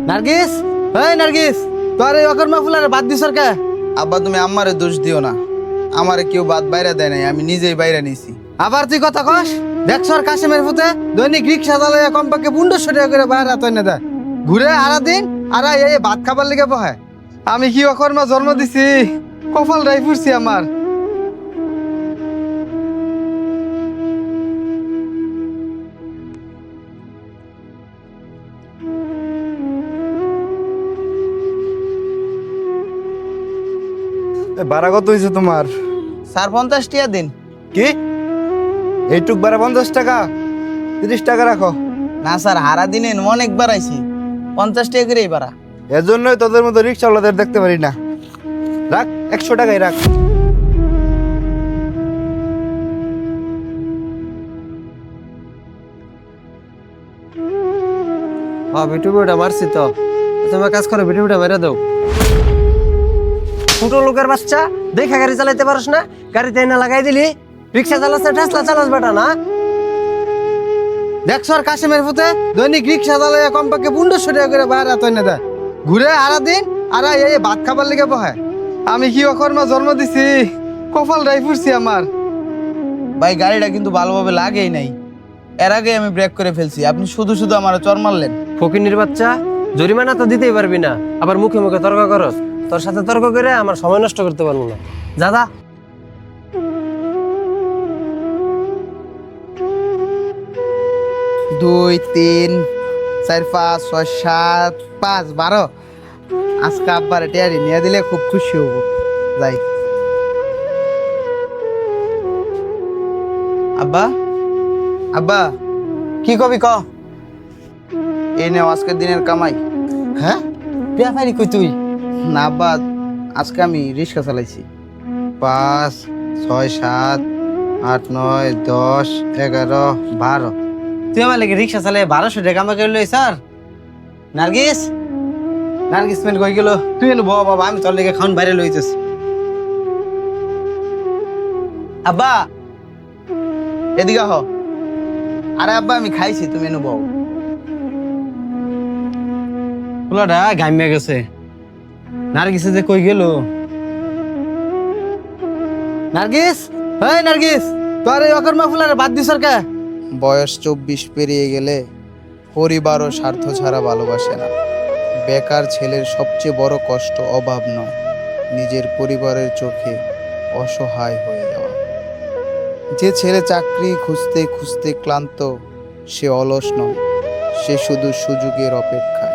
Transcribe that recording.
নার্গিস, এই নার্গিস, তোর এই অকর্মা ফুলারে বাদ দিছর কে? আব্বা তুমি আমারে দোষ দিও না, আমারে কেউ বাদ বাইরে দেয় নাই, আমি নিজেই বাইরে নিছি। আবার তুই কথা কস? দেখছর কাশিমের ফুতে দৈনিক রিক্সা চালাইয়া কমপক্ষে 1500 টাকা করে বাইরে হাত এনে দেয়। ঘুরে আরা দিন আর এই ভাত খাবার লেগে বহে। আমি কি অকর্মা জন্ম দিছি? কপালটাই ফুরছি আমার। ভাড়া কত হয়েছে তোমার? স্যার 50 টাকা দিন। কি এইটুক ভাড়া 50 টাকা? 30 টাকা রাখো। না স্যার, হারা দিনে অনেক বাড়াইছি, 50 টাকা করেই বাড়া। এর জন্যই তোদের মতো রিক্সাওয়ালাদের দেখতে পারি না। রাখ, 100 টাকাই রাখ। হ্যাঁ, বিটু বিটা মারছি তো। তুমি কাজ করো, বিটু বিটা মেরে দাও। ছোট লোকের বাচ্চা, দেখা গাড়ি চালাইতে পারস না? গাড়িতে এনে লাগাই দিলি। রিক্সা চালাস না, টেসলা চালাস বেটা না? দেখছর কাশিমের ফুতে দৈনিক রিক্সা চালাইয়া কমপক্ষে 1500 টাকা করে বাইরে হাত এনে দেয়। ঘুরে আরা দিন আর এই ভাত খাবার লেগে বহে। আমি কি অকর্মা জন্ম দিছি? কপালটাই ফুরছি আমার। ভাই গাড়িটা কিন্তু ভালোভাবে লাগেই নাই, এর আগে আমি ব্রেক করে ফেলছি, আপনি শুধু শুধু আমার চর মারলেন। ফকিনির বাচ্চা, জরিমানা তো দিতেই পারবি না, আবার মুখে মুখে তর্ক করস। তোর সাথে তর্ক করে আমার সময় নষ্ট করতে পারবো না। দাদা, 2 3 4 5 6 7 5 12। আজকে আব্বার টিয়ারি নিয়ে দিলে খুব খুশি হব। যাই। আব্বা, আব্বা, কি কবি ক? এই নেও আজকের দিনের কামাই। হ্যাঁ, ব্যাপারি কই তুই? না আব্বা, আজকে আমি রিক্সা চালাইছি। 5 6 7 8 9 10 11 12। তুই আমার লেগে রিক্সা চালিয়ে 1200 টাকা আমাকে লই স্যার। নার্গিস, নার্গিস মেন কই গেল? তুই এনে বল বাবা, আমি তোর লেগে খাওন বাইরে লইতেছি। আব্বা এদিকে আহ। আরে আব্বা আমি খাইছি, তুমি এনে বউ। পোলাটা গাইমে গেছে। নার্গিসে যে কই গেল? নার্গিস, এই নার্গিস, তোর এই অকর্মা ফুলারে বাদ দিছর কে? বয়স 24 পেরিয়ে গেলে পরিবারও স্বার্থ ছাড়া ভালোবাসে না। বেকার ছেলের সবচেয়ে বড় কষ্ট অভাব নয়, নিজের পরিবারের চোখে অসহায় হয়ে যাওয়া। যে ছেলে চাকরি খুঁজতে খুঁজতে ক্লান্ত, সে অলস নয়, সে শুধু সুযোগের অপেক্ষায়।